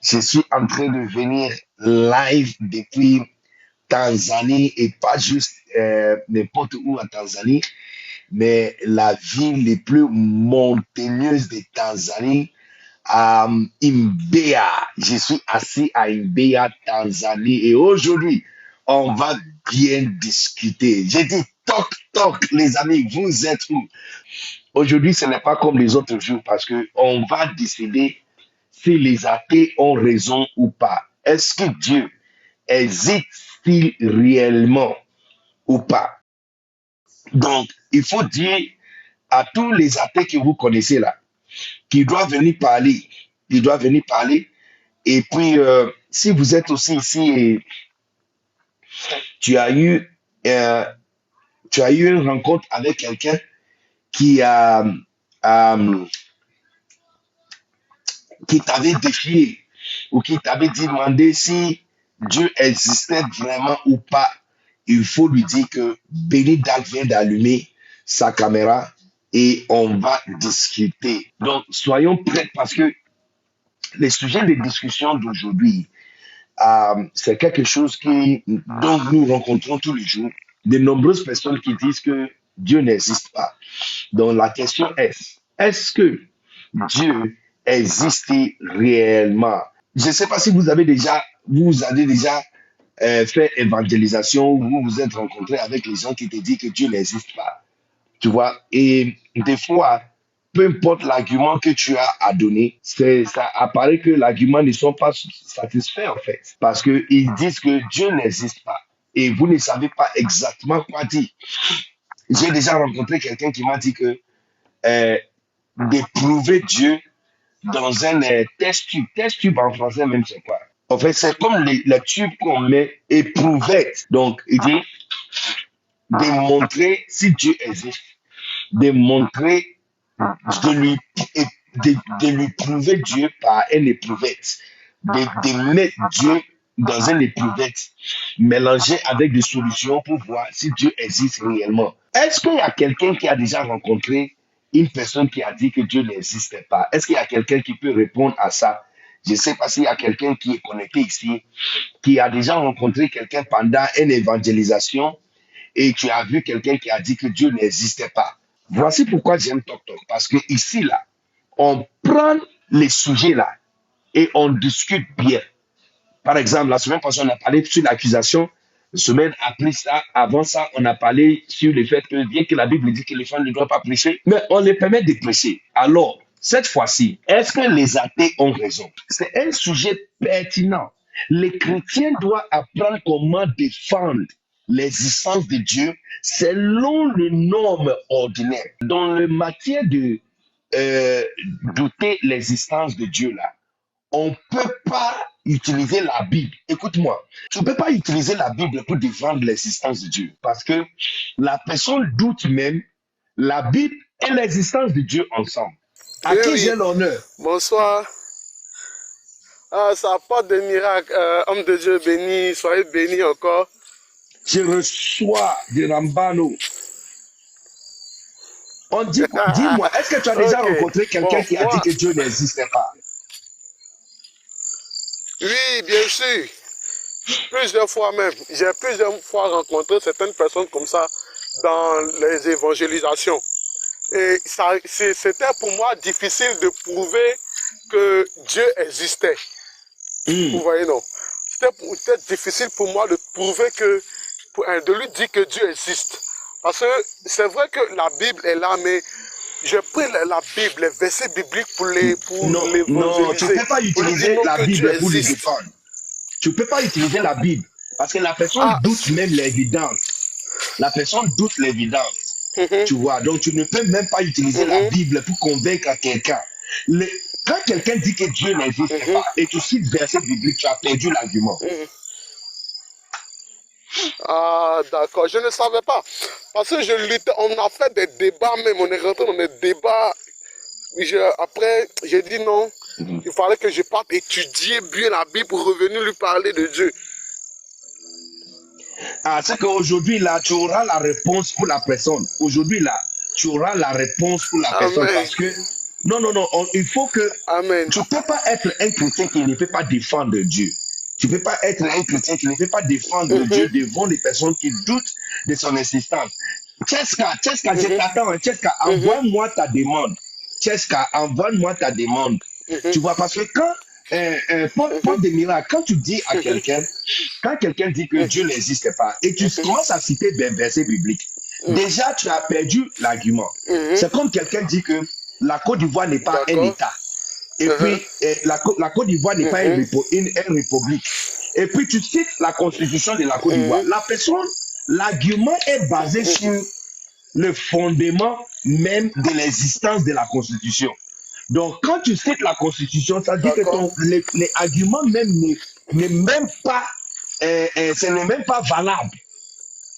Je suis en train de venir live depuis Tanzanie et pas juste n'importe où en Tanzanie, mais la ville les plus montagneuses de Tanzanie, à Mbeya. Je suis assis à Mbeya, Tanzanie et aujourd'hui, on va bien discuter. J'ai dit toc toc, les amis, vous êtes où? Aujourd'hui, ce n'est pas comme les autres jours parce que on va décider si les athées ont raison ou pas. Est-ce que Dieu existe-t-il réellement ou pas? Donc, il faut dire à tous les athées que vous connaissez là, qu'ils doivent venir parler. Ils doivent venir parler. Et puis, si vous êtes aussi ici et tu as eu, euh, tu as eu une rencontre avec quelqu'un qui a, euh, qui t'avait défié ou qui t'avait demandé si Dieu existait vraiment ou pas, il faut lui dire que Benny Dac vient d'allumer sa caméra et on va discuter. Donc, soyons prêts parce que les sujets de discussion d'aujourd'hui, c'est quelque chose dont nous rencontrons tous les jours. De nombreuses personnes qui disent que Dieu n'existe pas. Donc, la question est-ce que Dieu existe réellement? Je ne sais pas si vous avez déjà fait évangélisation ou vous vous êtes rencontré avec les gens qui te disent que Dieu n'existe pas. Tu vois? Et des fois, peu importe l'argument que tu as à donner, ça apparaît que l'argument ne sont pas satisfaits en fait. Parce qu'ils disent que Dieu n'existe pas. Et vous ne savez pas exactement quoi dire. J'ai déjà rencontré quelqu'un qui m'a dit que euh, d'éprouver Dieu dans un test tube. Test tube en français même, c'est quoi? En fait, c'est comme les tubes qu'on met éprouvette. Donc, il dit démontrer si Dieu existe, démontrer, de lui, de lui prouver Dieu par une éprouvette, de mettre Dieu dans une éprouvette, mélangé avec des solutions pour voir si Dieu existe réellement. Est-ce qu'il y a quelqu'un qui a déjà rencontré une personne qui a dit que Dieu n'existait pas? Est-ce qu'il y a quelqu'un qui peut répondre à ça? Je ne sais pas s'il y a quelqu'un qui est connecté ici, qui a déjà rencontré quelqu'un pendant une évangélisation et tu as vu quelqu'un qui a dit que Dieu n'existait pas. Voici pourquoi j'aime Tok Tok. Parce que ici, là, on prend les sujets là et on discute bien. Par exemple, la semaine passée, on a parlé sur l'accusation. La semaine après ça, avant ça, on a parlé sur le fait que, bien que la Bible dit que les femmes ne doivent pas prêcher, mais on les permet de prêcher. Alors, cette fois-ci, est-ce que les athées ont raison? C'est un sujet pertinent. Les chrétiens doivent apprendre comment défendre l'existence de Dieu selon les normes ordinaires. Dans le matière de euh, douter l'existence de Dieu, là, on ne peut pas utiliser la Bible. Écoute-moi, tu ne peux pas utiliser la Bible pour défendre l'existence de Dieu. Parce que la personne doute même la Bible et l'existence de Dieu ensemble. À Oui, qui oui. j'ai l'honneur? Bonsoir. Ah, ça apporte des miracles. Homme de Dieu béni, soyez béni encore. Je reçois de Rambano. On dit, dis-moi, est-ce que tu as déjà Ok. rencontré quelqu'un Bon, qui a dit moi, que Dieu n'existait pas? oui, bien sûr. Plusieurs fois même. J'ai plusieurs fois rencontré certaines personnes comme ça dans les évangélisations. Et c'était pour moi difficile de prouver que Dieu existait. Vous voyez, non? C'était difficile pour moi de prouver que, de lui dire que Dieu existe. Parce que c'est vrai que la Bible est là, mais j'ai pris la Bible, les versets bibliques pour Non, non, tu ne l'évangéliser, peux pas pour lui dire utiliser non la que Dieu Bible pour le existe. défendre. Tu ne peux pas utiliser la Bible parce que la personne Ah, doute même l'évidence. La personne doute l'évidence. mhm, Tu vois, donc tu ne peux même pas utiliser la mhm, Bible pour convaincre quelqu'un. Quand quelqu'un dit que Dieu n'existe mhm, pas et tu cites verset biblique, tu as perdu l'argument. mhm. Ah, d'accord, je ne savais pas. Parce que je luttais, on a fait des débats même, on est rentré dans des débats. Après, j'ai dit non, il fallait que je parte étudier bien la Bible pour revenir lui parler de Dieu. Ah, c'est qu'aujourd'hui, là, tu auras la réponse pour la personne. Aujourd'hui, là, tu auras la réponse pour la personne Amen. parce que Non, non, non. Il faut que Amen. tu ne peux pas être un chrétien qui ne peut pas défendre Dieu. Tu ne peux pas être un chrétien qui ne peut pas défendre Dieu devant des personnes qui doutent de son existence. Cheska, je t'attends. Cheska, envoie-moi ta demande. Cheska, envoie-moi ta demande. Tu vois, parce que quand, porte des miracles, quand tu dis à quelqu'un, quand quelqu'un dit que Dieu n'existe pas, et tu commences à citer des versets bibliques, déjà tu as perdu l'argument. C'est comme quelqu'un dit que la Côte d'Ivoire n'est pas un État. Et puis, la Côte d'Ivoire n'est pas une république. Et puis, tu cites la constitution de la Côte d'Ivoire. La personne, l'argument est basé sur le fondement même de l'existence de la constitution. Donc, quand tu cites la constitution, ça dit que les arguments même n'est même pas, ce n'est même pas valable.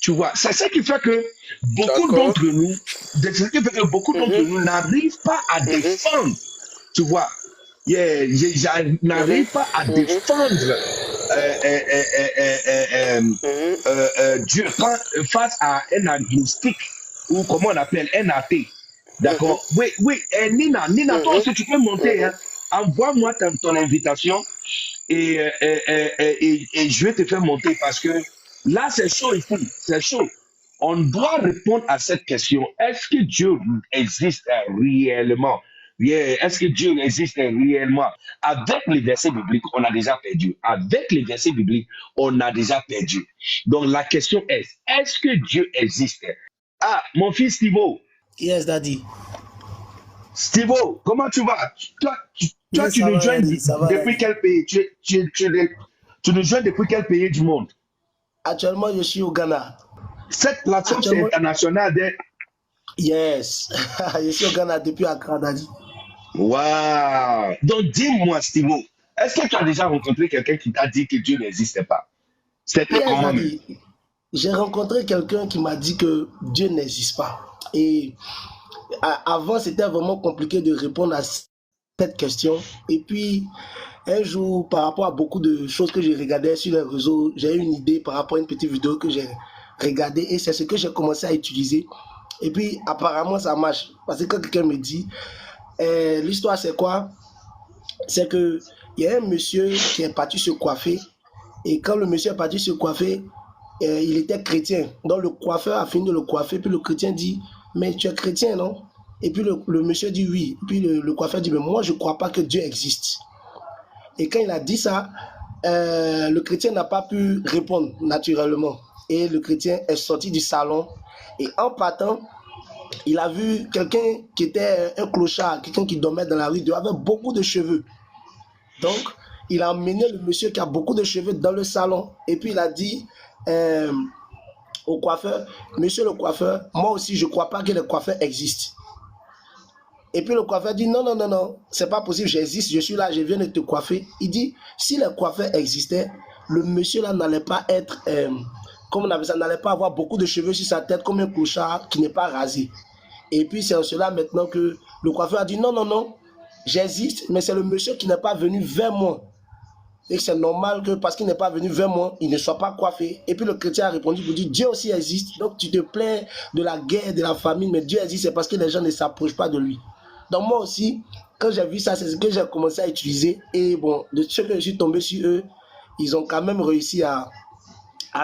Tu vois, c'est ce qui fait que beaucoup d'entre nous, n'arrivent pas à défendre. Tu vois, n'arrive pas à défendre Dieu face à un agnostique ou comment on appelle un athée. D'accord? Oui, oui. Nina, toi aussi, tu peux monter. Hein? Envoie-moi ton invitation et je vais te faire monter parce que là, c'est chaud ici. C'est chaud. On doit répondre à cette question. Est-ce que Dieu existe réellement? Est-ce que Dieu existe réellement? Avec les versets bibliques, on a déjà perdu. Avec les versets bibliques, on a déjà perdu. Donc la question est-ce que Dieu existe? Ah, mon fils Thibaut. Yes, daddy. Thibaut, comment tu vas? Toi, tu nous joins depuis quel pays? Tu nous joins depuis quel pays du monde? Actuellement, je suis au Ghana. Cette plateforme, c'est international. Yes, je suis au Ghana depuis Accra, daddy. Waouh! Donc, dis-moi, Thibaut, est-ce que tu as déjà rencontré quelqu'un qui t'a dit que Dieu n'existe pas? C'était comment même? J'ai rencontré quelqu'un qui m'a dit que Dieu n'existe pas. Et avant, c'était vraiment compliqué de répondre à cette question. Et puis, un jour, par rapport à beaucoup de choses que j'ai regardées sur les réseaux, j'ai eu une idée par rapport à une petite vidéo que j'ai regardée. Et c'est ce que j'ai commencé à utiliser. Et puis, apparemment, ça marche. Parce que quand quelqu'un me dit, l'histoire, c'est quoi? C'est qu'il y a un monsieur qui est parti se coiffer. Et quand le monsieur est parti se coiffer, il était chrétien. Donc, le coiffeur a fini de le coiffer. Puis le chrétien dit, mais tu es chrétien, non? Et puis le monsieur dit oui. Et puis le coiffeur dit, mais moi, je ne crois pas que Dieu existe. Et quand il a dit ça, le chrétien n'a pas pu répondre naturellement. Et le chrétien est sorti du salon. Et en partant, il a vu quelqu'un qui était un clochard, quelqu'un qui dormait dans la rue, il avait beaucoup de cheveux. Donc, il a emmené le monsieur qui a beaucoup de cheveux dans le salon. Et puis, il a dit au coiffeur, monsieur le coiffeur, moi aussi, je ne crois pas que le coiffeur existe. Et puis, le coiffeur dit, non, non, non, non, c'est pas possible, j'existe, je suis là, je viens de te coiffer. Il dit, si le coiffeur existait, le monsieur là n'allait pas être, comme on appelle ça, n'allait pas avoir beaucoup de cheveux sur sa tête comme un clochard qui n'est pas rasé. Et puis, c'est en cela maintenant que le coiffeur a dit, non, non, non, j'existe, mais c'est le monsieur qui n'est pas venu vers moi. Et c'est normal que parce qu'il n'est pas venu vers moi, il ne soit pas coiffé. Et puis le chrétien a répondu pour dire, Dieu aussi existe. Donc tu te plains de la guerre, de la famine, mais Dieu existe, c'est parce que les gens ne s'approchent pas de lui. Donc moi aussi, quand j'ai vu ça, c'est ce que j'ai commencé à utiliser. Et bon, de ceux que je suis tombé sur eux, ils ont quand même réussi à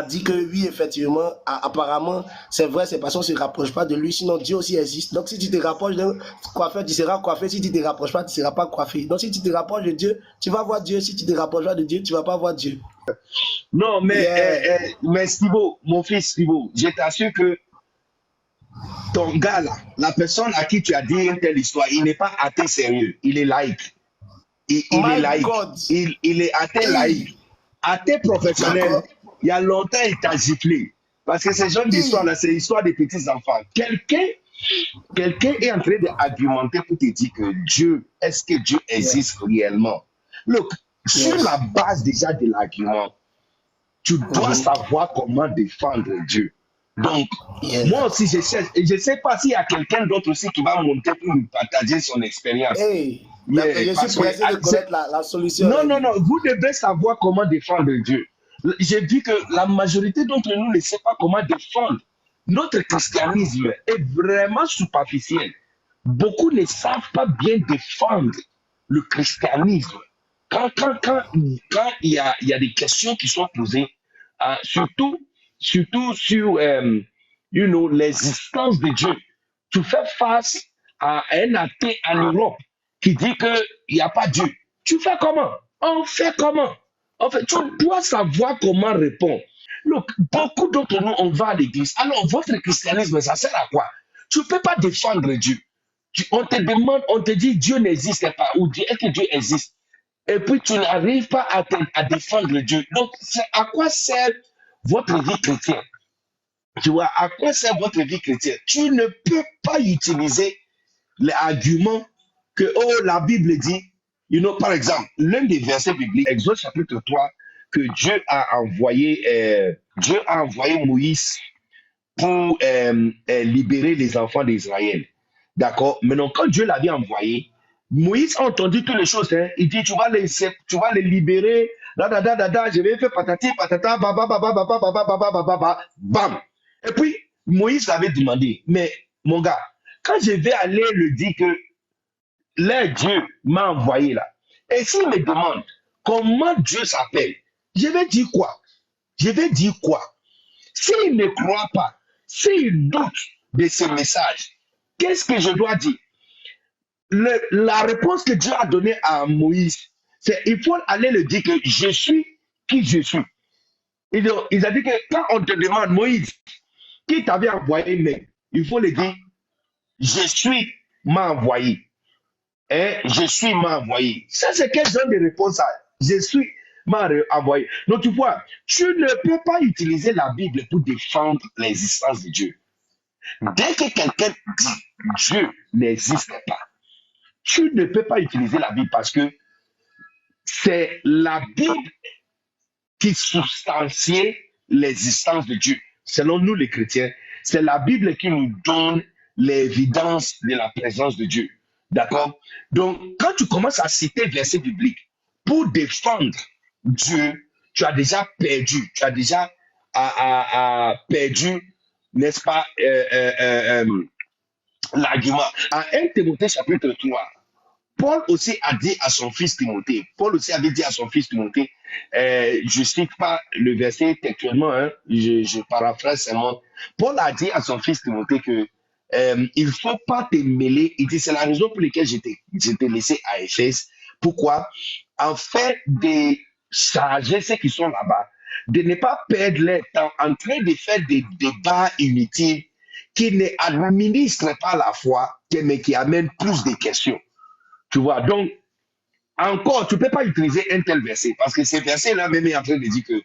dire que oui, effectivement, apparemment, c'est vrai, ces personnes ne se rapprochent pas de lui, sinon Dieu aussi existe. Donc si tu te rapproches d'un coiffeur, tu seras coiffé. Si tu ne te rapproches pas, tu ne seras pas coiffé. Donc si tu te rapproches de Dieu, tu vas voir Dieu. Si tu ne te rapproches pas de Dieu, tu ne vas pas voir Dieu. Non, mais Thibaut, mon fils Thibaut, je t'assure que ton gars là, la personne à qui tu as dit une telle histoire, il n'est pas athée sérieux, il est laïque. Il est laïque. Il est athée laïque. Athée professionnel. Il y a longtemps, il t'a giflé. Parce que ces genre d'histoire-là, c'est l'histoire des petits-enfants. Quelqu'un est en train d'argumenter pour te dire que Dieu, est-ce que Dieu existe réellement? Look, sur la base déjà de l'argument, tu dois savoir comment défendre Dieu. Donc, moi aussi, je ne sais pas s'il y a quelqu'un d'autre aussi qui va monter pour nous partager son expérience. Je suis pressé de connaître la solution. Non, non, non, vous devez savoir comment défendre Dieu. J'ai vu que la majorité d'entre nous ne sait pas comment défendre. Notre christianisme est vraiment superficiel. beaucoup ne savent pas bien défendre le christianisme. Quand il y a des questions qui sont posées, surtout sur l'existence de Dieu, tu fais face à un athée en Europe qui dit qu'il n'y a pas Dieu. Tu fais comment? On fait comment? En fait, tu dois savoir comment répondre. Look, beaucoup d'entre nous, on va à l'église. Alors, votre christianisme, ça sert à quoi? Tu ne peux pas défendre Dieu. On te demande, on te dit Dieu n'existe pas ou est-ce que Dieu existe? Et puis tu n'arrives pas à défendre Dieu. Donc, à quoi sert votre vie chrétienne? Tu vois, à quoi sert votre vie chrétienne? Tu ne peux pas utiliser l'argument que, oh, la Bible dit, par exemple, l'un des versets bibliques, Exode chapitre 3, que Dieu a envoyé Moïse pour libérer les enfants d'Israël. D'accord? Maintenant, quand Dieu l'avait envoyé, Moïse a entendu toutes les choses. Hein. Il dit, tu vas les libérer. Je vais faire patati, patata, bam. Et puis, Moïse avait demandé, mais mon gars, quand je vais aller le dire que là, Dieu m'a envoyé là, et s'il me demande comment Dieu s'appelle, je vais dire quoi? Je vais dire quoi? S'il ne croit pas, s'il doute de ce message, qu'est-ce que je dois dire? La réponse que Dieu a donnée à Moïse, c'est il faut aller le dire que je suis qui je suis. Il a dit que quand on te demande, Moïse, qui t'avait envoyé, mais il faut le dire, je suis m'a envoyé. Hein? Je suis m'a envoyé. Ça, c'est quel genre de réponse ça? Je suis m'a envoyé. Donc, tu vois, tu ne peux pas utiliser la Bible pour défendre l'existence de Dieu. Dès que quelqu'un dit Dieu n'existe pas, tu ne peux pas utiliser la Bible parce que c'est la Bible qui substantie l'existence de Dieu. Selon nous les chrétiens, c'est la Bible qui nous donne l'évidence de la présence de Dieu. D'accord? Donc, quand tu commences à citer versets bibliques pour défendre Dieu, tu as déjà perdu. Tu as déjà perdu, n'est-ce pas, l'argument. En 1 Timothée chapitre 3, Paul aussi a dit à son fils Timothée, je ne cite pas le verset textuellement, hein, je paraphrase seulement. Paul a dit à son fils Timothée que il ne faut pas te mêler. Il dit, c'est la raison pour laquelle je t'ai laissé à Éphèse. Pourquoi? En fait de charger ceux qui sont là-bas, de ne pas perdre leur temps en train de faire des débats inutiles qui ne administrent pas la foi, mais qui amènent plus de questions. Tu vois, donc, encore, tu ne peux pas utiliser un tel verset, parce que ce verset-là même est en train de dire que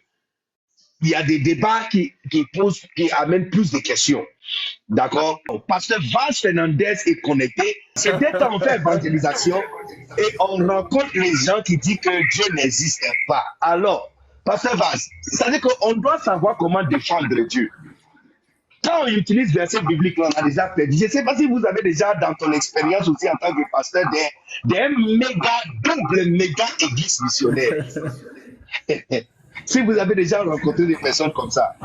il y a des débats qui amènent plus de questions. D'accord? Pasteur Vaz Fernandez est connecté. C'est dès qu'on fait évangélisation et on rencontre les gens qui disent que Dieu n'existe pas. Alors, Pasteur Vaz, c'est-à-dire qu'on doit savoir comment défendre Dieu. Quand on utilise verset biblique, on a déjà perdu. Je ne sais pas si vous avez déjà dans ton expérience aussi en tant que pasteur des méga églises missionnaires. Si vous avez déjà rencontré des personnes comme ça.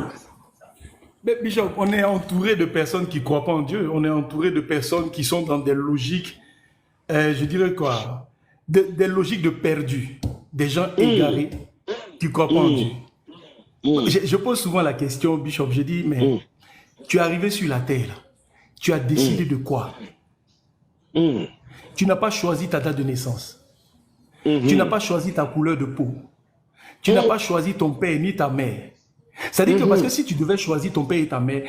Mais Bishop, on est entouré de personnes qui ne croient pas en Dieu. On est entouré de personnes qui sont dans des logiques, je dirais quoi, des logiques de perdus. Des gens égarés qui ne croient pas en Dieu. Je pose souvent la question, Bishop, je dis, mais tu es arrivé sur la terre, tu as décidé de quoi? Tu n'as pas choisi ta date de naissance. Tu n'as pas choisi ta couleur de peau. Tu n'as pas choisi ton père ni ta mère. C'est-à-dire que parce que si tu devais choisir ton père et ta mère,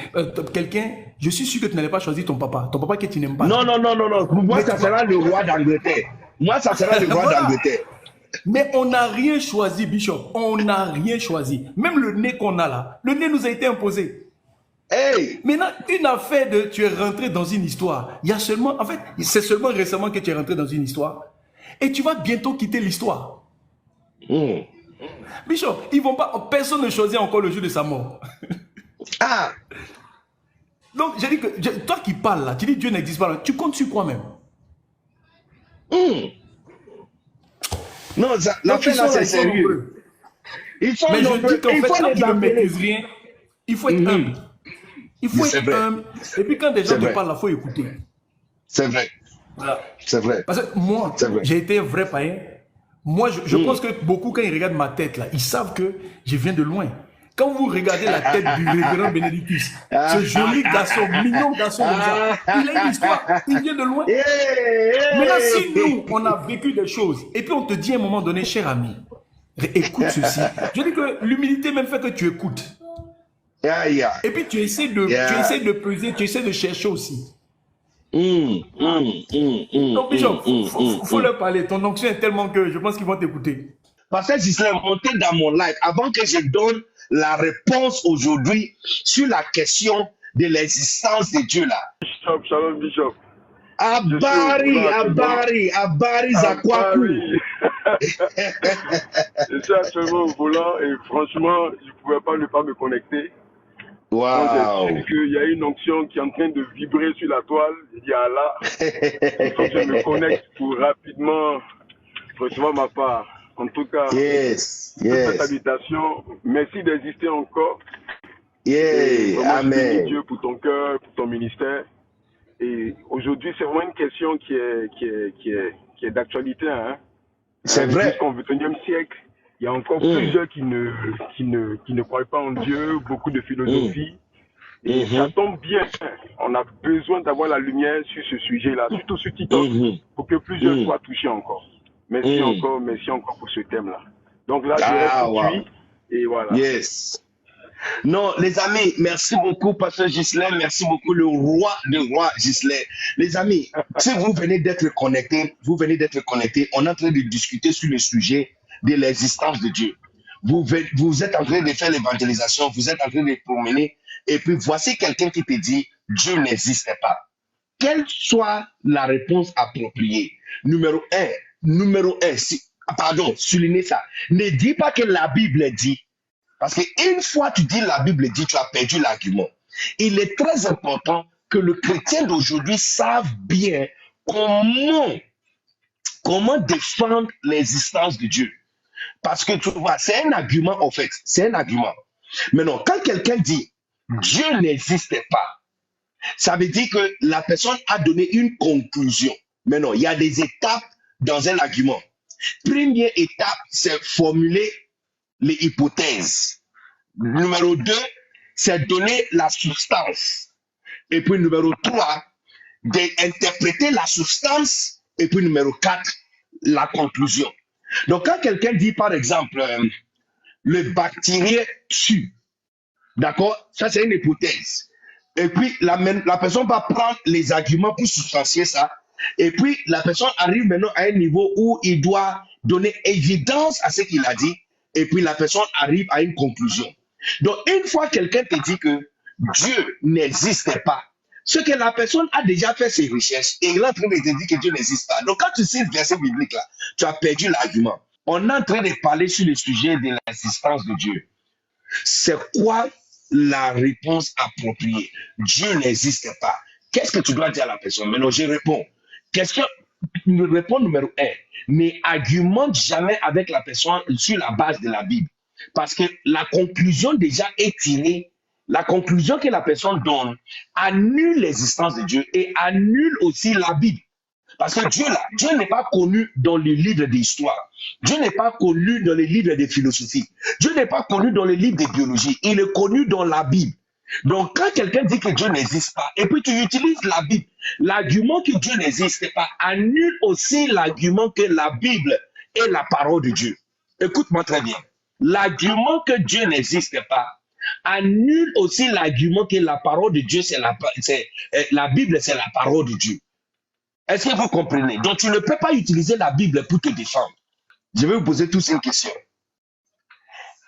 quelqu'un, je suis sûr que tu n'allais pas choisir ton papa que tu n'aimes pas. Non. Pour moi, ça sera le roi d'Angleterre. Moi, ça sera le roi Voilà. d'Angleterre. Mais on n'a rien choisi, Bishop. On n'a rien choisi. Même le nez qu'on a là, le nez nous a été imposé. Hey! Maintenant, une affaire de tu es rentré dans une histoire. Il y a seulement, en fait, c'est seulement récemment que tu es rentré dans une histoire. Et tu vas bientôt quitter l'histoire. Bishop, ils vont pas, personne ne choisit encore le jour de sa mort. Ah! Donc, j'ai dit que, toi qui parles là, tu dis Dieu n'existe pas là, tu comptes sur quoi même? Non, l'affaire là, c'est sérieux. Ils sont Mais je nombreux. dis qu'en Il fait, faut quand les tu ne appeler. maîtrises rien, il faut être humble. Il faut C'est être vrai. humble. Et puis quand des gens C'est te vrai. parlent, il faut écouter. C'est vrai. Voilà. C'est vrai. Parce que moi, C'est vrai. j'ai été un vrai païen. Moi, je pense que beaucoup, quand ils regardent ma tête, là, ils savent que je viens de loin. Quand vous regardez la tête du révérend Bénédictus, ce joli garçon, mignon garçon comme ça, il a une histoire, il vient de loin. Maintenant, si nous, on a vécu des choses, et puis on te dit à un moment donné, cher ami, écoute ceci. Je dis que l'humilité même fait que tu écoutes. Et puis tu essaies de peser, tu essaies de chercher aussi. Donc, Bishop, faut leur parler. Ton onction est tellement que je pense qu'ils vont t'écouter. Parce que Gislain, monté dans mon live, avant que je donne la réponse aujourd'hui sur la question de l'existence de Dieu là. Bishop, shalom Bishop. Abari, Zakwaku. Je suis actuellement au volant et franchement, je ne pouvais pas ne pas me connecter. Wow. Quand j'ai su qu'il y a une onction qui est en train de vibrer sur la toile, j'ai dit Allah, il faut que je me connecte pour rapidement recevoir ma part. En tout cas, cette habitation, merci d'exister encore. Amen. Je bénis Dieu pour ton cœur, pour ton ministère. Et aujourd'hui, c'est vraiment une question qui est d'actualité. Hein. C'est vrai. Jusqu'au XXIe siècle, il y a encore plusieurs qui ne croient pas en Dieu, beaucoup de philosophie. Et ça tombe bien. On a besoin d'avoir la lumière sur ce sujet-là, surtout sur TikTok, pour que plusieurs soient touchés encore. Merci encore pour ce thème-là. Donc là, je reste tout et voilà. Yes. Non, les amis, merci beaucoup, Pasteur Gislain, merci beaucoup, le roi de rois Gislain. Les amis, si vous venez d'être connectés, on est en train de discuter sur le sujet de l'existence de Dieu. Vous êtes en train de faire l'évangélisation, vous êtes en train de promener, et puis voici quelqu'un qui te dit, Dieu n'existe pas. Quelle soit la réponse appropriée? Numéro un, soulignez ça. Ne dis pas que la Bible dit. Parce qu'une fois tu dis la Bible dit, tu as perdu l'argument. Il est très important que le chrétien d'aujourd'hui sache bien comment défendre l'existence de Dieu. Parce que tu vois, c'est un argument en fait. C'est un argument. Maintenant, quand quelqu'un dit Dieu n'existe pas, ça veut dire que la personne a donné une conclusion. Maintenant, il y a des étapes dans un argument. Première étape, c'est formuler les hypothèses. Numéro 2, c'est donner la substance. Et puis numéro 3, d'interpréter la substance. Et puis numéro 4, la conclusion. Donc quand quelqu'un dit par exemple, le bactérien tue, d'accord? Ça c'est une hypothèse. Et puis la personne va prendre les arguments pour substantier ça. Et puis la personne arrive maintenant à un niveau où il doit donner évidence à ce qu'il a dit. Et puis la personne arrive à une conclusion. Donc une fois quelqu'un te dit que Dieu n'existe pas, ce que la personne a déjà fait ses recherches et il est en train de te dire que Dieu n'existe pas. Donc quand tu sais le verset biblique là, tu as perdu l'argument. On est en train de parler sur le sujet de l'existence de Dieu. C'est quoi la réponse appropriée? Dieu n'existe pas. Qu'est-ce que tu dois dire à la personne? Maintenant, je réponds. Réponse numéro 1. Ne argumente jamais avec la personne sur la base de la Bible. Parce que la conclusion déjà est tirée. La conclusion que la personne donne annule l'existence de Dieu et annule aussi la Bible. Parce que Dieu n'est pas connu dans les livres d'histoire. Dieu n'est pas connu dans les livres de philosophie. Dieu n'est pas connu dans les livres de biologie. Il est connu dans la Bible. Donc, quand quelqu'un dit que Dieu n'existe pas, et puis tu utilises la Bible, l'argument que Dieu n'existe pas annule aussi l'argument que la Bible est la parole de Dieu. Écoute-moi très bien. L'argument que Dieu n'existe pas annule aussi l'argument que la parole de Dieu, la Bible, c'est la parole de Dieu. Est-ce que vous comprenez? Donc, tu ne peux pas utiliser la Bible pour te défendre. Je vais vous poser tous une question.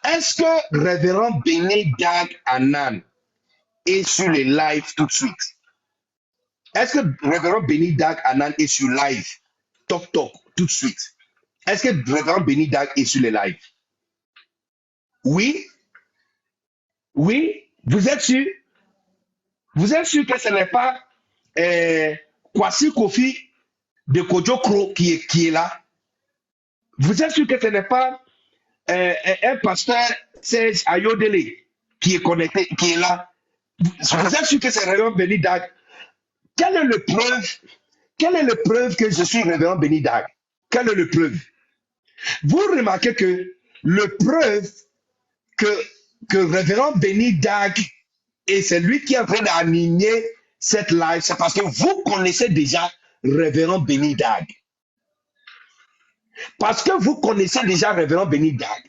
Est-ce que Révérend Béné Dag Anan est sur le live tout de suite? Est-ce que Révérend Béné Dag Anan est sur live? Toc toc, tout de suite. Est-ce que Révérend Béné Dag est sur le live? Oui? Oui? Vous êtes sûr? Vous êtes sûr que ce n'est pas Kwasi Kofi de Kojokro qui est là? Vous êtes sûr que ce n'est pas un pasteur Serge Ayodele qui est connecté, qui est là? Vous êtes sûr que c'est Révérend Béné Dag? Quelle est la preuve quelle est la preuve que je suis révérend Benny Dag? Quelle est la preuve? Vous remarquez que le preuve que révérend Benny Dag et c'est lui qui est en train d'animer cette live, c'est parce que vous connaissez déjà révérend Benny Dag. Parce que vous connaissez déjà révérend Benny Dag.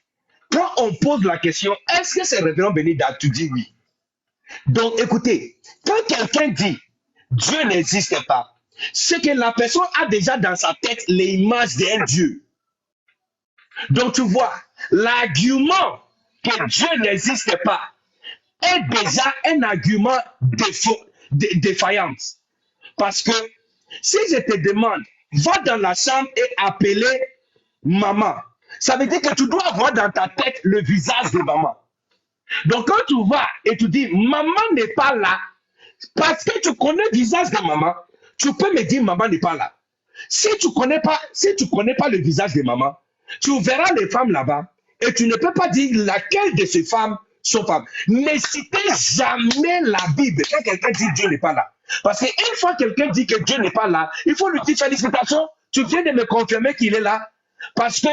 Quand on pose la question, est-ce que c'est révérend Benny Dag? Tu dis oui. Donc écoutez, quand quelqu'un dit Dieu n'existe pas, c'est que la personne a déjà dans sa tête l'image d'un Dieu. Donc tu vois, l'argument que Dieu n'existe pas est déjà un argument défaillant. Parce que si je te demande, va dans la chambre et appeler maman, ça veut dire que tu dois avoir dans ta tête le visage de maman. Donc quand tu vas et tu dis, maman n'est pas là, parce que tu connais le visage de maman, tu peux me dire, maman n'est pas là. Si tu ne connais pas le visage de maman, tu verras les femmes là-bas et tu ne peux pas dire laquelle de ces femmes sont femmes. Ne citez jamais la Bible quand quelqu'un dit Dieu n'est pas là. Parce qu'une fois quelqu'un dit que Dieu n'est pas là, il faut lui dire félicitations, tu viens de me confirmer qu'il est là. Parce que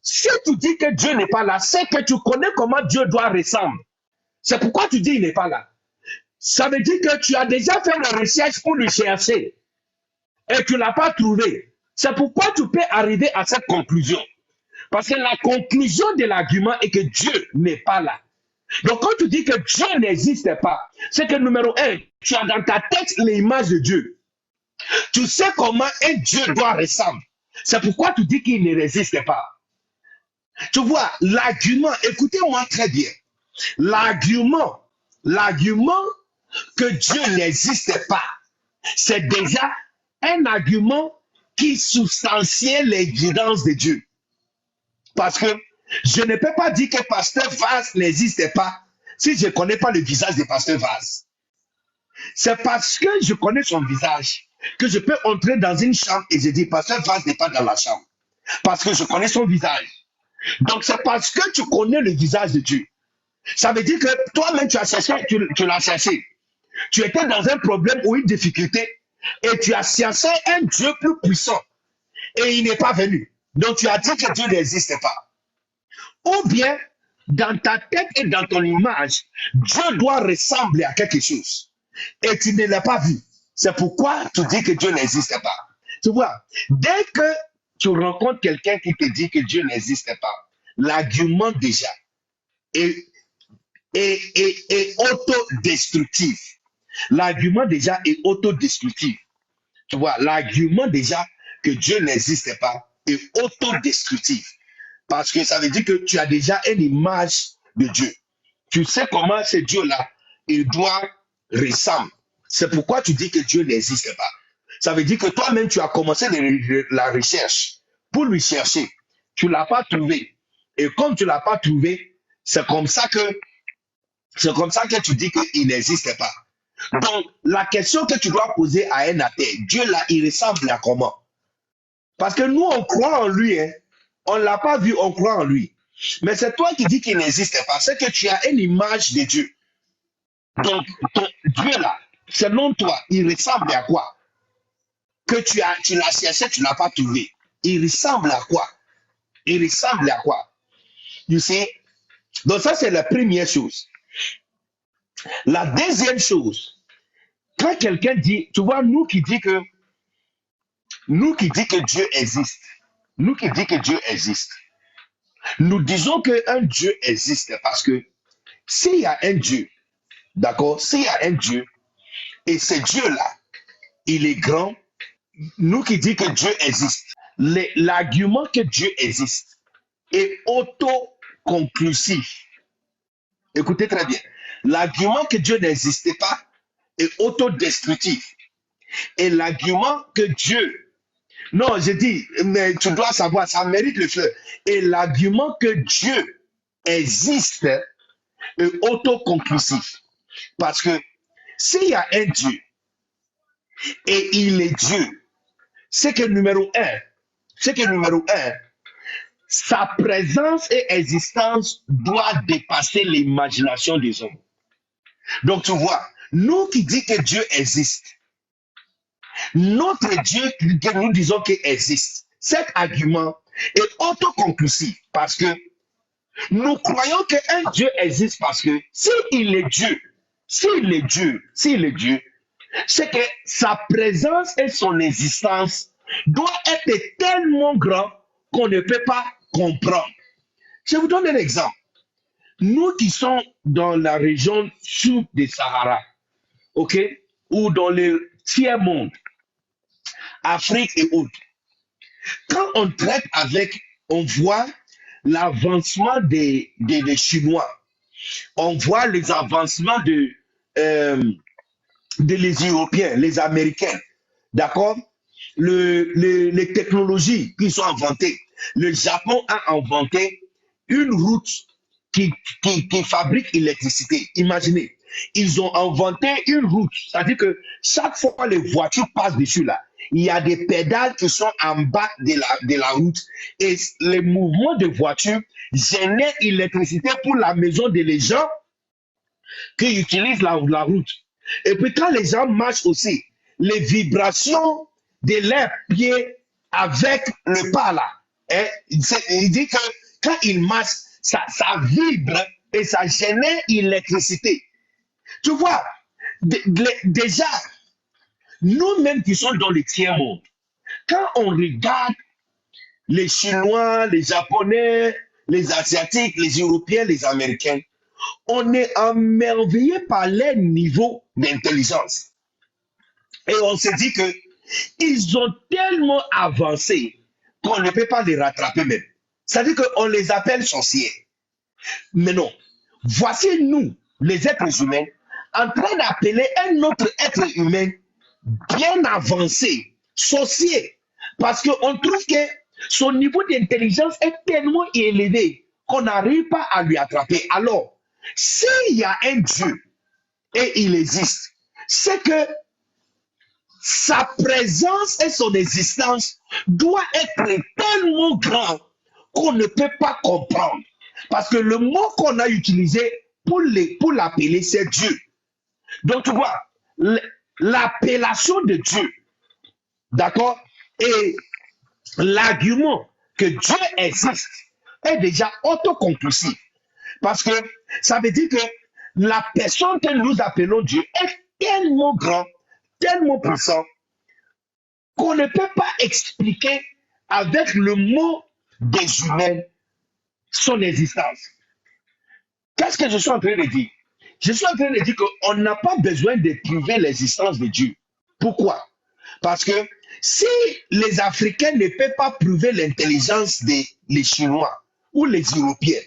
si tu dis que Dieu n'est pas là, c'est que tu connais comment Dieu doit ressembler. C'est pourquoi tu dis qu'il n'est pas là. Ça veut dire que tu as déjà fait la recherche pour le chercher et tu ne l'as pas trouvé. C'est pourquoi tu peux arriver à cette conclusion. Parce que la conclusion de l'argument est que Dieu n'est pas là. Donc quand tu dis que Dieu n'existe pas, c'est que numéro un, tu as dans ta tête l'image de Dieu. Tu sais comment un Dieu doit ressembler. C'est pourquoi tu dis qu'il ne résiste pas. Tu vois, l'argument, écoutez-moi très bien. L'argument que Dieu n'existe pas, c'est déjà un argument qui substantie l'existence de Dieu. Parce que je ne peux pas dire que Pasteur Vaz n'existe pas si je ne connais pas le visage de Pasteur Vaz. C'est parce que je connais son visage que je peux entrer dans une chambre et je dis Pasteur Vaz n'est pas dans la chambre. Parce que je connais son visage. Donc c'est parce que tu connais le visage de Dieu. Ça veut dire que toi-même tu as cherché, tu l'as cherché. Tu étais dans un problème ou une difficulté et tu as cherché un Dieu plus puissant et il n'est pas venu. Donc tu as dit que Dieu n'existe pas. Ou bien, dans ta tête et dans ton image, Dieu doit ressembler à quelque chose. Et tu ne l'as pas vu. C'est pourquoi tu dis que Dieu n'existe pas. Tu vois, dès que tu rencontres quelqu'un qui te dit que Dieu n'existe pas, l'argument déjà est autodestructif. L'argument déjà est autodestructif. Tu vois, l'argument déjà que Dieu n'existe pas est autodestructif. Parce que ça veut dire que tu as déjà une image de Dieu. Tu sais comment ce Dieu-là, il doit ressembler. C'est pourquoi tu dis que Dieu n'existe pas. Ça veut dire que toi-même, tu as commencé la recherche pour lui chercher. Tu ne l'as pas trouvé. Et comme tu ne l'as pas trouvé, c'est comme ça que tu dis qu'il n'existe pas. Donc, la question que tu dois poser à un athée, Dieu là, il ressemble à comment? Parce que nous, on croit en lui, hein. On ne l'a pas vu, on croit en lui. Mais c'est toi qui dis qu'il n'existe pas. C'est que tu as une image de Dieu. Donc, ton Dieu là, selon toi, il ressemble à quoi? Que tu l'as cherché, tu ne l'as pas trouvé. Il ressemble à quoi? Il ressemble à quoi? You see? Donc ça, c'est la première chose. La deuxième chose, quand quelqu'un dit, tu vois, nous qui dit que Dieu existe, nous disons qu'un Dieu existe parce que s'il y a un Dieu, d'accord, s'il y a un Dieu, et ce Dieu-là, il est grand, nous qui dit que Dieu existe, l'argument que Dieu existe est autoconclusif. Écoutez très bien. L'argument que Dieu n'existait pas est autodestructif. Et l'argument que Dieu... Non, je dis, mais tu dois savoir, ça mérite le fleur. Et l'argument que Dieu existe est autoconclusif. Parce que s'il y a un Dieu et il est Dieu, c'est que numéro un, sa présence et existence doit dépasser l'imagination des hommes. Donc tu vois, nous qui disons que Dieu existe, Notre Dieu que nous disons qu'il existe, cet argument est autoconclusif parce que nous croyons qu'un Dieu existe parce que s'il est Dieu, s'il est Dieu, c'est que sa présence et son existence doivent être tellement grand qu'on ne peut pas comprendre. Je vous donne un exemple. Nous qui sommes dans la région sud du Sahara, ok, ou dans le tiers-monde, Afrique et autres, quand on traite avec, on voit l'avancement des Chinois, on voit les avancements les Européens, les Américains, d'accord? Les technologies qui sont inventées. Le Japon a inventé une route qui fabrique l'électricité. Imaginez, ils ont inventé une route. C'est-à-dire que chaque fois que les voitures passent dessus là, il y a des pédales qui sont en bas de la route et les mouvements de voitures génèrent l'électricité pour la maison des gens qui utilisent la route. Et puis quand les gens marchent aussi, les vibrations de leurs pieds avec le pas là, hein, il dit que quand ils marchent, ça vibre et ça génère l'électricité. Tu vois, déjà, nous-mêmes qui sommes dans le tiers-monde, quand on regarde les Chinois, les Japonais, les Asiatiques, les Européens, les Américains, on est émerveillé par leur niveau d'intelligence. Et on se dit que ils ont tellement avancé qu'on ne peut pas les rattraper même. C'est-à-dire qu'on les appelle sorciers. Mais non. Voici nous, les êtres humains, en train d'appeler un autre être humain bien avancé, sorcier. Parce qu'on trouve que son niveau d'intelligence est tellement élevé qu'on n'arrive pas à lui attraper. Alors, s'il y a un Dieu et il existe, c'est que sa présence et son existence doivent être tellement grand qu'on ne peut pas comprendre. Parce que le mot qu'on a utilisé pour l'appeler, c'est Dieu. Donc tu vois, l'appellation de Dieu, d'accord, et l'argument que Dieu existe est déjà autoconclusif. Parce que ça veut dire que la personne que nous appelons Dieu est tellement grand, tellement puissant, qu'on ne peut pas expliquer avec le mot des humains son existence. Qu'est-ce que je suis en train de dire? Je suis en train de dire qu'on n'a pas besoin de prouver l'existence de Dieu. Pourquoi? Parce que si les Africains ne peuvent pas prouver l'intelligence des Chinois ou les Européens,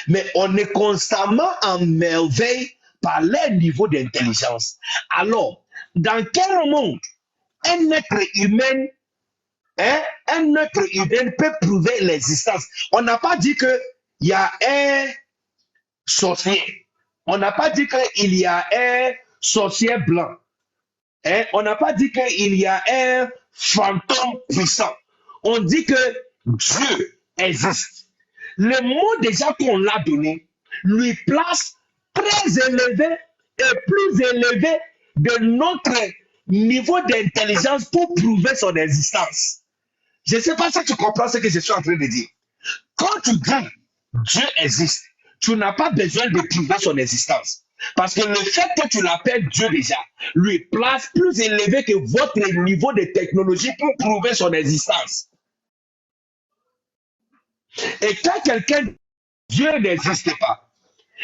mais on est constamment en merveille par leur niveau d'intelligence, alors, dans quel monde un être humain, un être humain peut prouver l'existence? On n'a pas dit qu'il y a un sorcier. On n'a pas dit qu'il y a un sorcier blanc. On n'a pas dit qu'il y a un fantôme puissant. On dit que Dieu existe. Le mot déjà qu'on l'a donné lui place très élevé et plus élevé de notre niveau d'intelligence pour prouver son existence. Je ne sais pas si tu comprends ce que je suis en train de dire. Quand tu dis Dieu existe, tu n'as pas besoin de prouver son existence. Parce que le fait que tu l'appelles Dieu déjà lui place plus élevé que votre niveau de technologie pour prouver son existence. Et quand quelqu'un dit Dieu n'existe pas,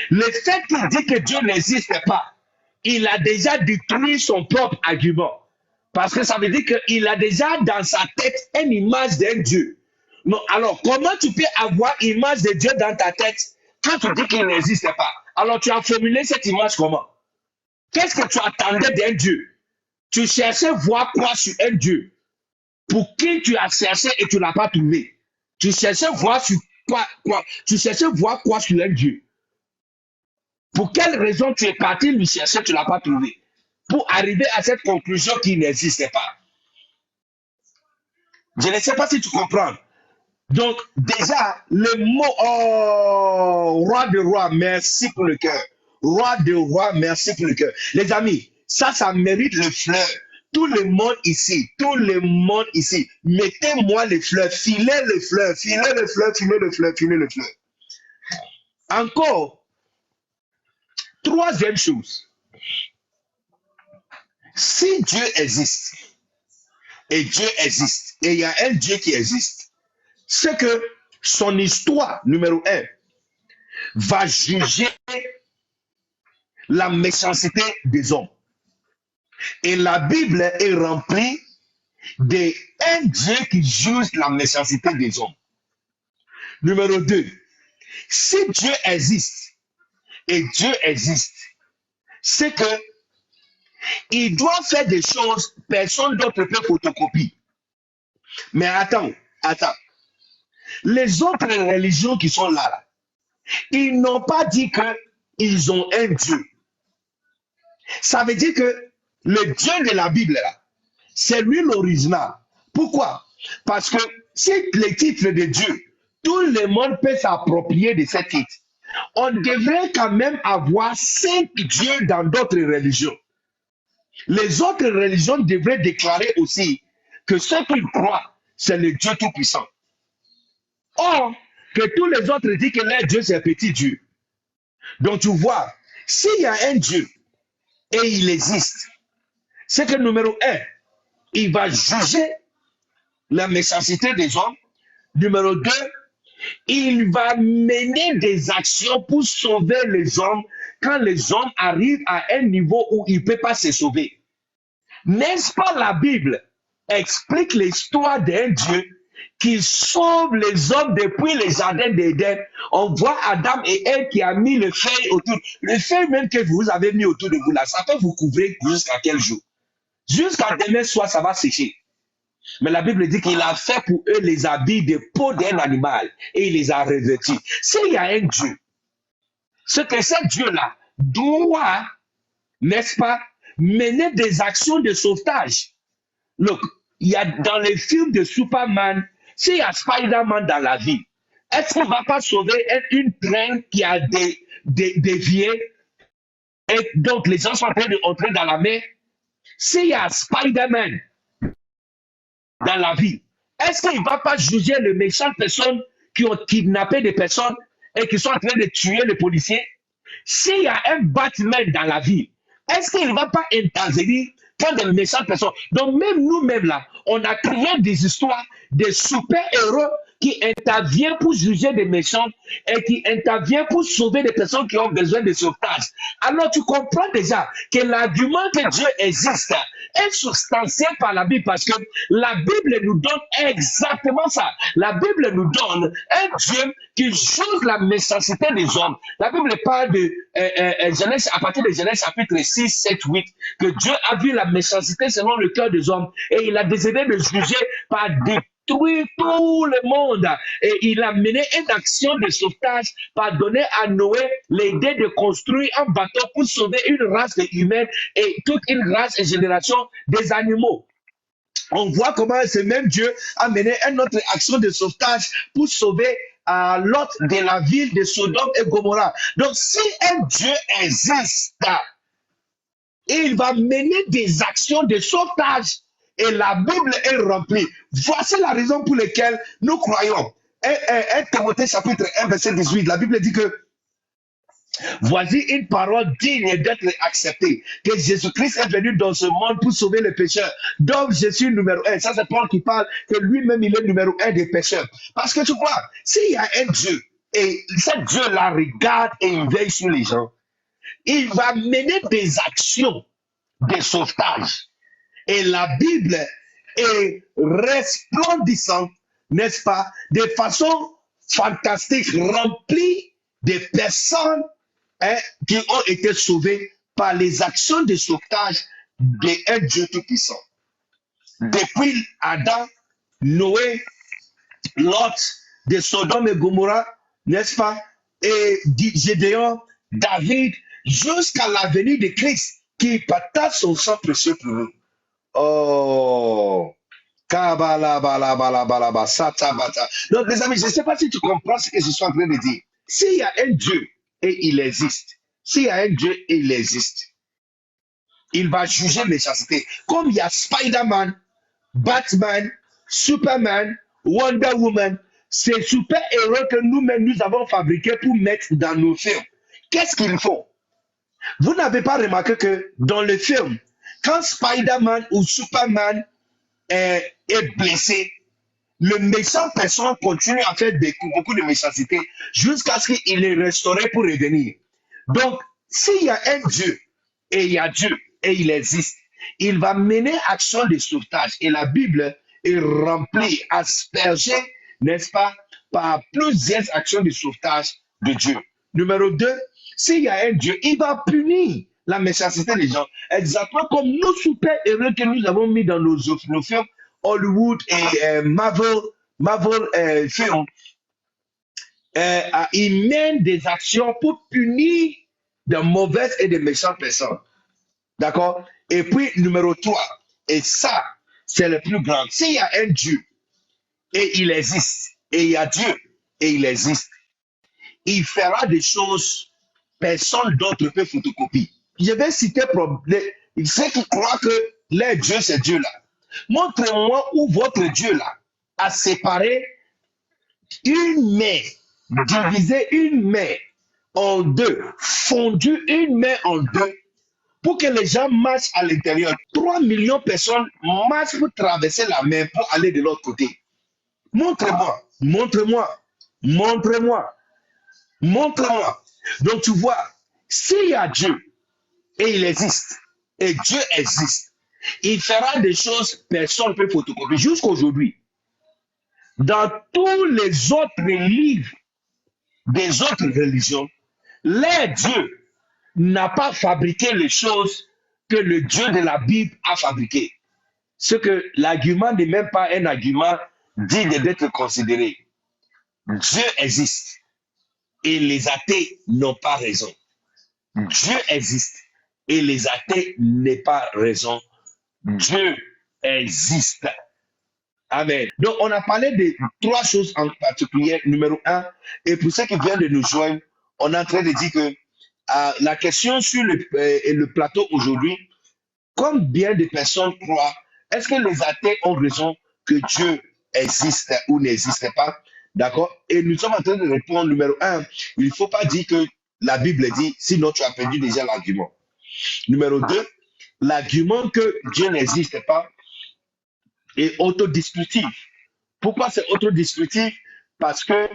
le fait qu'il dit que Dieu n'existe pas, il a déjà détruit son propre argument. Parce que ça veut dire qu'il a déjà dans sa tête une image d'un Dieu. Non, alors, comment tu peux avoir une image de Dieu dans ta tête quand tu dis qu'il n'existe pas? Alors, tu as formulé cette image comment? Qu'est-ce que tu attendais d'un Dieu? Tu cherchais voir quoi sur un Dieu? Pour qui tu as cherché et tu ne l'as pas trouvé? Tu cherchais voir sur quoi? Tu cherchais voir quoi sur un Dieu? Pour quelle raison tu es parti lui chercher, tu ne l'as pas trouvé? Pour arriver à cette conclusion qu'il n'existe pas. Je ne sais pas si tu comprends. Donc, déjà, le mot roi de roi, merci pour le cœur. Roi de roi, merci pour le cœur. Les amis, ça mérite le fleur tout le monde ici, mettez-moi les fleurs, filez les fleurs, filez les fleurs, filez les fleurs, filez les fleurs. Encore, troisième chose, si Dieu existe, et Dieu existe, et il y a un Dieu qui existe, c'est que son histoire, numéro 1, va juger la méchanceté des hommes. Et la Bible est remplie d'un Dieu qui juge la méchanceté des hommes. Numéro 2, si Dieu existe, et Dieu existe, c'est que il doit faire des choses, personne d'autre peut photocopier. Mais attends. Les autres religions qui sont là, ils n'ont pas dit qu'ils ont un Dieu. Ça veut dire que le Dieu de la Bible, là, c'est lui l'original. Pourquoi? Parce que si les titres de Dieu, tout le monde peut s'approprier de ces titres. On devrait quand même avoir 5 dieux dans d'autres religions. Les autres religions devraient déclarer aussi que ce qu'ils croient, c'est le Dieu Tout-Puissant. Or, que tous les autres disent que leur Dieu, c'est un petit Dieu. Donc, tu vois, s'il y a un Dieu et il existe, c'est que numéro 1, il va juger la méchanceté des hommes. Numéro 2, il va mener des actions pour sauver les hommes quand les hommes arrivent à un niveau où ils ne peuvent pas se sauver. N'est-ce pas la Bible explique l'histoire d'un Dieu qui sauve les hommes depuis les jardins d'Éden? On voit Adam et Ève qui a mis le feuille autour. Le feuille même que vous avez mis autour de vous là, ça peut vous couvrir jusqu'à quel jour? Jusqu'à demain soir, ça va sécher. Mais la Bible dit qu'il a fait pour eux les habits de peau d'un animal et il les a revêtus. S'il y a un Dieu, ce que ce Dieu-là doit, n'est-ce pas, mener des actions de sauvetage. Look, il y a dans les films de Superman, s'il y a Spider-Man dans la vie, est-ce qu'il ne va pas sauver une train qui a dévié et donc les gens sont en train d'entrer dans la mer? S'il y a Spider-Man dans la vie, est-ce qu'il ne va pas juger les méchantes personnes qui ont kidnappé des personnes et qui sont en train de tuer les policiers? S'il y a un Batman dans la vie, est-ce qu'il ne va pas intervenir quand des méchantes personnes? Donc même nous-mêmes là, on a créé des histoires de super-héros qui interviennent pour juger des méchants et qui interviennent pour sauver des personnes qui ont besoin de sauvetage. Alors tu comprends déjà que l'argument que Dieu existe est substantié par la Bible parce que la Bible nous donne exactement ça. La Bible nous donne un Dieu qui juge la méchanceté des hommes. La Bible parle de Genèse, à partir de Genèse chapitre 6, 7, 8, que Dieu a vu la méchanceté selon le cœur des hommes et il a décidé de juger par détruire tout le monde. Et il a mené une action de sauvetage par donner à Noé l'idée de construire un bateau pour sauver une race humaine et toute une race et génération des animaux. On voit comment ce même Dieu a mené une autre action de sauvetage pour sauver Lot de la ville de Sodome et Gomorrah. Donc si un Dieu existe, il va mener des actions de sauvetage. Et la Bible est remplie. Voici la raison pour laquelle nous croyons. 1 Timothée chapitre 1 verset 18, la Bible dit que voici une parole digne d'être acceptée, que Jésus-Christ est venu dans ce monde pour sauver les pécheurs. Donc je suis numéro 1. Ça c'est Paul qui parle que lui-même il est numéro 1 des pécheurs. Parce que tu vois, s'il y a un Dieu, et ce Dieu-là regarde et il veille sur les gens, il va mener des actions de sauvetage. Et la Bible est resplendissante, n'est-ce pas, de façon fantastique, remplie de personnes qui ont été sauvées par les actions de sauvetage d'un Dieu Tout-Puissant. Depuis Adam, Noé, Lot, de Sodome et Gomorrah, n'est-ce pas, et Gédéon, David, jusqu'à la venue de Christ, qui partage son sang précieux pour nous. Oh, Kabalabalabalabalaba, satabata. Donc, les amis, je ne sais pas si tu comprends ce que je suis en train de dire. S'il y a un Dieu et il existe, s'il y a un Dieu et il existe, Il va juger méchanceté. Comme il y a Spider-Man, Batman, Superman, Wonder Woman, ces super-héros que nous-mêmes nous avons fabriqués pour mettre dans nos films. Qu'est-ce qu'ils font? Vous n'avez pas remarqué que dans le film, quand Spider-Man ou Superman est blessé, le méchant personne continue à faire beaucoup de méchanceté jusqu'à ce qu'il est restauré pour revenir. Donc, s'il y a un Dieu, et il y a Dieu, et il existe, il va mener action de sauvetage. Et la Bible est remplie, aspergée, n'est-ce pas, par plusieurs actions de sauvetage de Dieu. Numéro 2, s'il y a un Dieu, il va punir la méchanceté des gens. Exactement comme nos super-héros que nous avons mis dans nos films, Hollywood et Marvel films, ils mènent des actions pour punir de mauvaises et de méchantes personnes. D'accord? Et puis, numéro 3, et ça, c'est le plus grand. S'il y a un Dieu, et il existe, et il y a Dieu, et il existe, il fera des choses personne d'autre ne peut photocopier. Je vais citer ceux qui croient que leur Dieu, c'est Dieu là. Montrez-moi où votre Dieu là a séparé une mer, divisé une mer en deux, fondu une mer en deux, pour que les gens marchent à l'intérieur. 3 millions de personnes marchent pour traverser la mer pour aller de l'autre côté. Montrez-moi, montrez-moi, montrez-moi, montrez-moi. Donc tu vois, s'il y a Dieu, et il existe, et Dieu existe, il fera des choses personne ne peut photocopier. Jusqu'aujourd'hui, dans tous les autres livres des autres religions, leur Dieu n'a pas fabriqué les choses que le Dieu de la Bible a fabriquées. Ce que l'argument n'est même pas un argument digne d'être considéré. Dieu existe et les athées n'ont pas raison. Dieu existe et les athées n'ont pas raison. Dieu existe. Amen. Donc, on a parlé de 3 choses en particulier. Numéro 1, et pour ceux qui viennent de nous joindre, on est en train de dire que la question sur le plateau aujourd'hui, combien de personnes croient, est-ce que les athées ont raison que Dieu existe ou n'existe pas? D'accord? Et nous sommes en train de répondre. Numéro 1, il ne faut pas dire que la Bible dit, sinon tu as perdu déjà l'argument. Numéro 2, l'argument que Dieu n'existe pas est autodestructif. Pourquoi c'est autodestructif? Parce que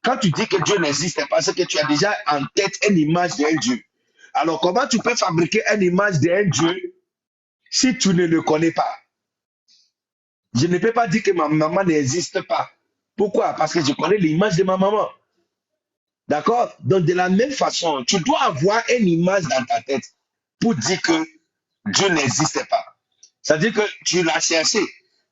quand tu dis que Dieu n'existe pas, c'est que tu as déjà en tête une image d'un Dieu. Alors, comment tu peux fabriquer une image d'un Dieu si tu ne le connais pas? Je ne peux pas dire que ma maman n'existe pas. Pourquoi? Parce que je connais l'image de ma maman. D'accord? Donc, de la même façon, tu dois avoir une image dans ta tête pour dire que Dieu n'existe pas. C'est-à-dire que tu l'as cherché.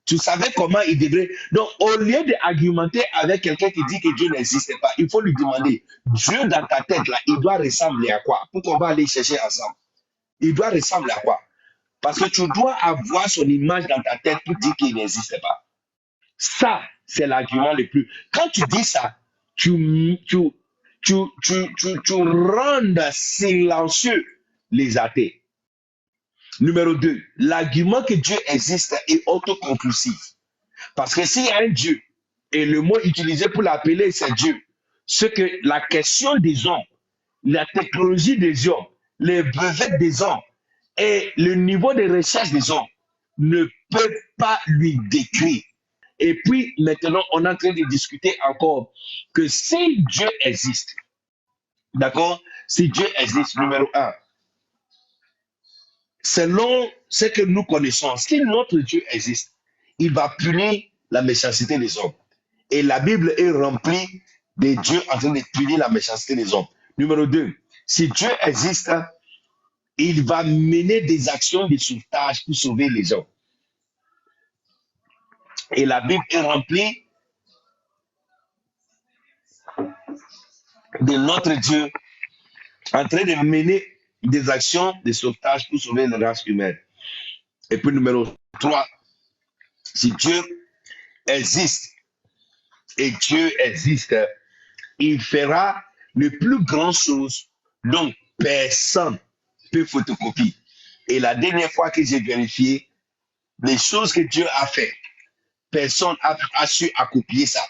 Tu savais comment il devrait. Donc, au lieu d'argumenter avec quelqu'un qui dit que Dieu n'existe pas, il faut lui demander, Dieu dans ta tête, là, il doit ressembler à quoi? Pour qu'on va aller chercher ensemble. Il doit ressembler à quoi? Parce que tu dois avoir son image dans ta tête pour dire qu'il n'existe pas. Ça, c'est l'argument le plus. Quand tu dis ça, tu rends silencieux les athées. Numéro 2, l'argument que Dieu existe est autoconclusif. Parce que s'il y a un Dieu, et le mot utilisé pour l'appeler, c'est Dieu, ce que la question des hommes, la technologie des hommes, les brevets des hommes et le niveau de recherche des hommes ne peuvent pas lui décrire. Et puis, maintenant, on est en train de discuter encore que si Dieu existe, d'accord, si Dieu existe, numéro 1, selon ce que nous connaissons, si notre Dieu existe, il va punir la méchanceté des hommes. Et la Bible est remplie de Dieu en train de punir la méchanceté des hommes. Numéro 2, si Dieu existe, il va mener des actions de sauvetage pour sauver les hommes. Et la Bible est remplie de notre Dieu en train de mener des actions de sauvetage pour sauver la race humaine. Et puis numéro 3, si Dieu existe et Dieu existe, il fera les plus grandes choses dont personne ne peut photocopier. Et la dernière fois que j'ai vérifié, les choses que Dieu a fait, personne a su accomplir ça.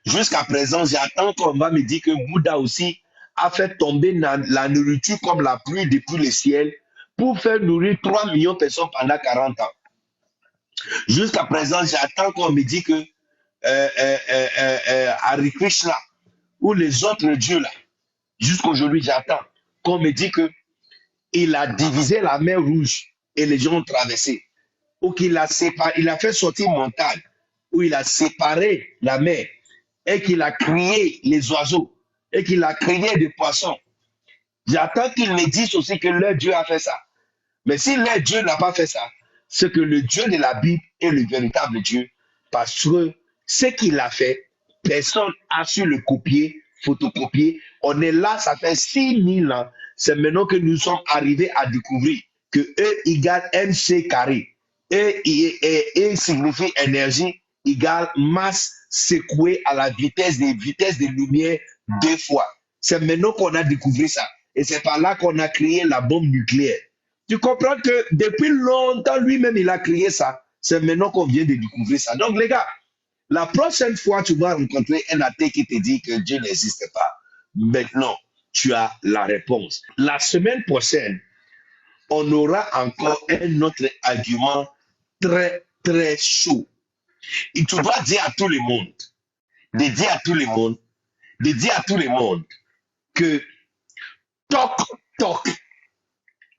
Jusqu'à présent, j'attends qu'on va me dire que Bouddha aussi a fait tomber la nourriture comme la pluie depuis le ciel pour faire nourrir 3 millions de personnes pendant 40 ans. Jusqu'à présent, j'attends qu'on me dise que Hare Krishna ou les autres dieux là, jusqu'aujourd'hui, j'attends qu'on me dise que il a divisé la mer Rouge et les gens ont traversé. Ou qu'il a séparé, il a fait sortir montagne, où il a séparé la mer et qu'il a créé les oiseaux et qu'il a créé des poissons. J'attends qu'il me dise aussi que leur Dieu a fait ça. Mais si leur Dieu n'a pas fait ça, c'est que le Dieu de la Bible est le véritable Dieu, parce que ce qu'il a fait, personne n'a su le copier, photocopier. On est là, ça fait 6000 ans. C'est maintenant que nous sommes arrivés à découvrir que E égale mc carré. E signifie énergie égale masse secouée à la vitesse de lumière 2 fois. C'est maintenant qu'on a découvert ça. Et c'est par là qu'on a créé la bombe nucléaire. Tu comprends que depuis longtemps, lui-même, il a créé ça. C'est maintenant qu'on vient de découvrir ça. Donc, les gars, la prochaine fois, tu vas rencontrer un athée qui te dit que Dieu n'existe pas. Maintenant, tu as la réponse. La semaine prochaine, on aura encore un autre argument très, très chaud. Et tu dois dire à tout le monde, de dire à tout le monde, de dire à tout le monde que Toc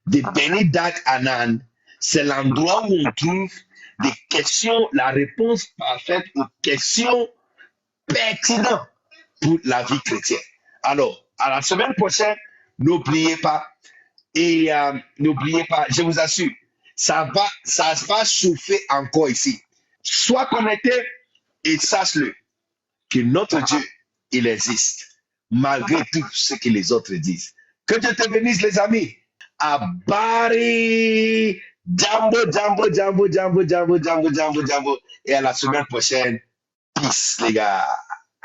de Benny Dark Anand, c'est l'endroit où on trouve des questions, la réponse parfaite aux questions pertinentes pour la vie chrétienne. Alors, à la semaine prochaine, n'oubliez pas, et n'oubliez pas, je vous assure, ça va chauffer encore ici. Sois connecté et sache-le, que notre Dieu, il existe, malgré tout ce que les autres disent. Que Dieu te bénisse, les amis. Abari, Jambo, Jambo, Jambo, Jambo, Jambo, Jambo, Jambo, Jambo. Et à la semaine prochaine. Peace, les gars.